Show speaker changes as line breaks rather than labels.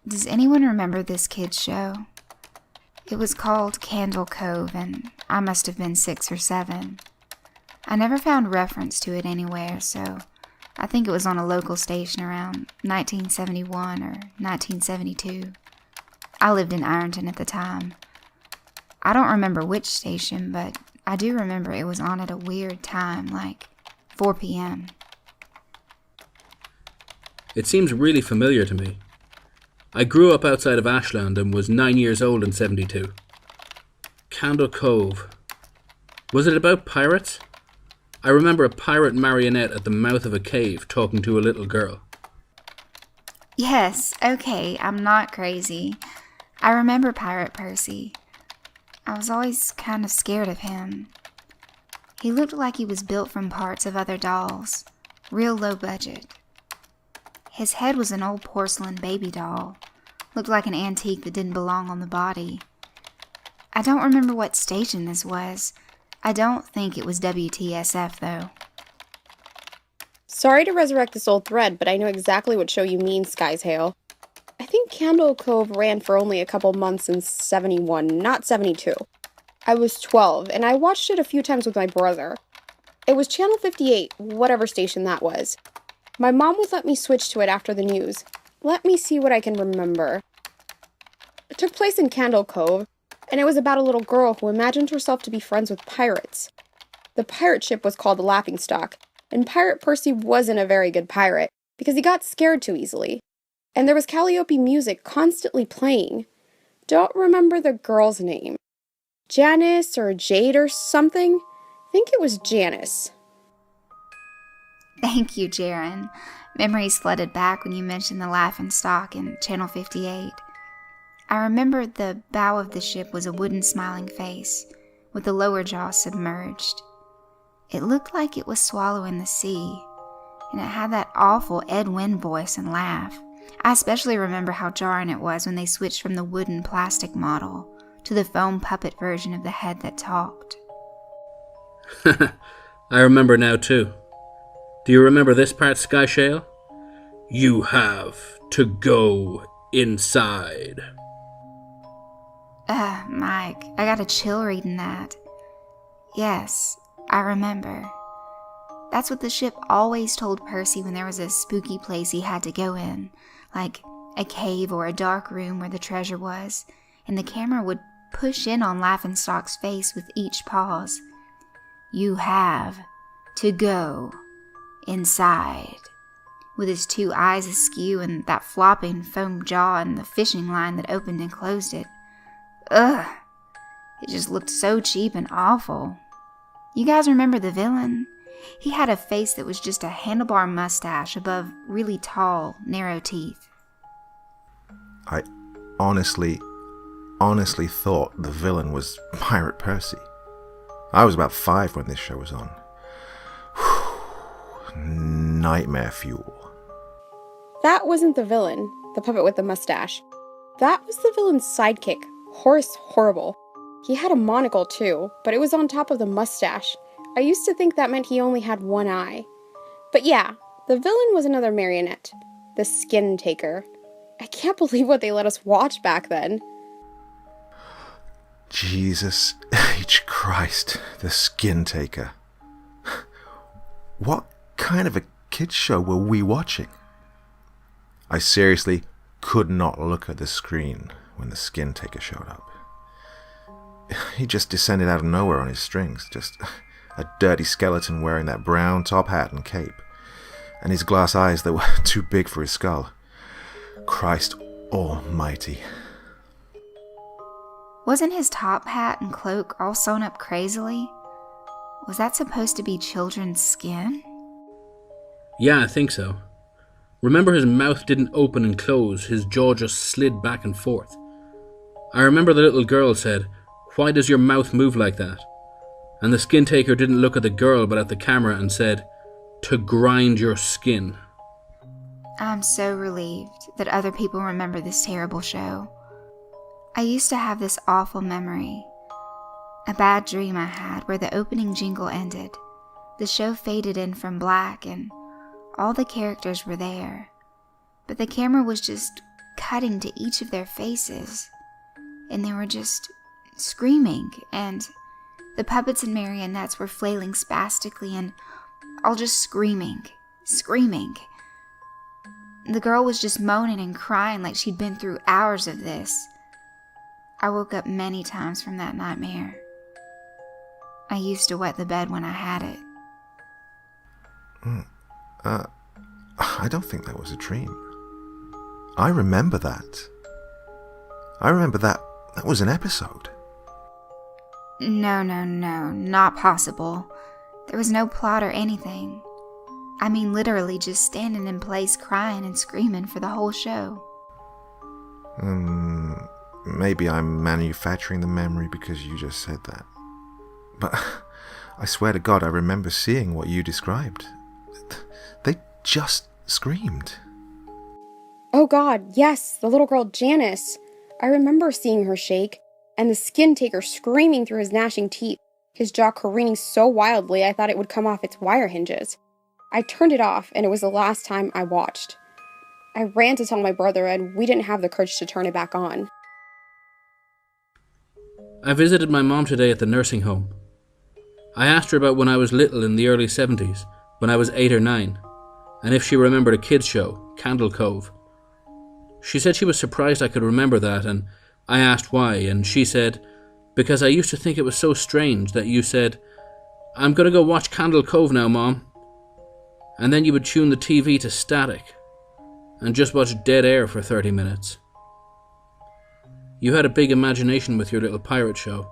Does anyone remember this kid's show? It was called Candle Cove, and I must have been 6 or 7. I never found reference to it anywhere, so I think it was on a local station around 1971 or 1972. I lived in Ironton at the time. I don't remember which station, but I do remember it was on at a weird time, like 4 p.m.
It seems really familiar to me. I grew up outside of Ashland and was 9 years old in 72. Candle Cove. Was it about pirates? I remember a pirate marionette at the mouth of a cave talking to a little girl.
Yes, okay, I'm not crazy. I remember Pirate Percy. I was always kind of scared of him. He looked like he was built from parts of other dolls, real low budget. His head was an old porcelain baby doll. Looked like an antique that didn't belong on the body. I don't remember what station this was. I don't think it was WTSF, though.
Sorry to resurrect this old thread, but I know exactly what show you mean, Sky's Hail. I think Candle Cove ran for only a couple months in 71, not 72. I was 12, and I watched it a few times with my brother. It was Channel 58, whatever station that was. My mom would let me switch to it after the news. Let me see what I can remember. It took place in Candle Cove, and it was about a little girl who imagined herself to be friends with pirates. The pirate ship was called the Laughingstock, and Pirate Percy wasn't a very good pirate, because he got scared too easily. And there was Calliope music constantly playing. Don't remember the girl's name. Janice or Jade or something? I think it was Janice.
Thank you, Jaren. Memories flooded back when you mentioned the Laughingstock in Channel 58. I remembered the bow of the ship was a wooden smiling face, with the lower jaw submerged. It looked like it was swallowing the sea, and it had that awful Ed Wynn voice and laugh. I especially remember how jarring it was when they switched from the wooden plastic model to the foam puppet version of the head that talked.
I remember now too. Do you remember this part, Sky Shale? You have to go inside.
Mike, I got a chill reading that. Yes, I remember. That's what the ship always told Percy when there was a spooky place he had to go in, like a cave or a dark room where the treasure was, and the camera would push in on Laughingstock's face with each pause. You have to go inside. With his 2 eyes askew and that flopping foam jaw and the fishing line that opened and closed it. Ugh! It just looked so cheap and awful. You guys remember the villain? He had a face that was just a handlebar mustache above really tall, narrow teeth.
I honestly thought the villain was Pirate Percy. I was about 5 when this show was on. Nightmare fuel.
That wasn't the villain, the puppet with the mustache. That was the villain's sidekick, Horace Horrible. He had a monocle too, but it was on top of the mustache. I used to think that meant he only had 1 eye. But yeah, the villain was another marionette, the Skin Taker. I can't believe what they let us watch back then.
Jesus H. Christ, the Skin Taker. What kind of a kids show were we watching? I seriously could not look at the screen when the Skin Taker showed up. He just descended out of nowhere on his strings, just a dirty skeleton wearing that brown top hat and cape, and his glass eyes that were too big for his skull. Christ almighty.
Wasn't his top hat and cloak all sewn up crazily? Was that supposed to be children's skin?
Yeah, I think so. Remember his mouth didn't open and close, his jaw just slid back and forth. I remember the little girl said, "Why does your mouth move like that?" And the Skin Taker didn't look at the girl but at the camera and said, "To grind your skin."
I'm so relieved that other people remember this terrible show. I used to have this awful memory. A bad dream I had where the opening jingle ended. The show faded in from black and all the characters were there. But the camera was just cutting to each of their faces, and they were just screaming, and the puppets and marionettes were flailing spastically and all just screaming. The girl was just moaning and crying like she'd been through hours of this. I woke up many times from that nightmare. I used to wet the bed when I had it.
I don't think that was a dream. I remember that. That was an episode.
No, not possible. There was no plot or anything. I mean, literally just standing in place crying and screaming for the whole show.
Maybe I'm manufacturing the memory because you just said that. But I swear to God, I remember seeing what you described. They just screamed.
Oh God, yes, the little girl Janice. I remember seeing her shake, and the skin taker screaming through his gnashing teeth, his jaw careening so wildly I thought it would come off its wire hinges. I turned it off, and it was the last time I watched. I ran to tell my brother, and we didn't have the courage to turn it back on.
I visited my mom today at the nursing home. I asked her about when I was little in the early 70s, when I was 8 or 9, and if she remembered a kids show, Cove. She said she was surprised I could remember that, and I asked why, and she said, because I used to think it was so strange that you said, "I'm going to go watch Cove now, Mom." And then you would tune the TV to static and just watch dead air for 30 minutes. You had a big imagination with your little pirate show.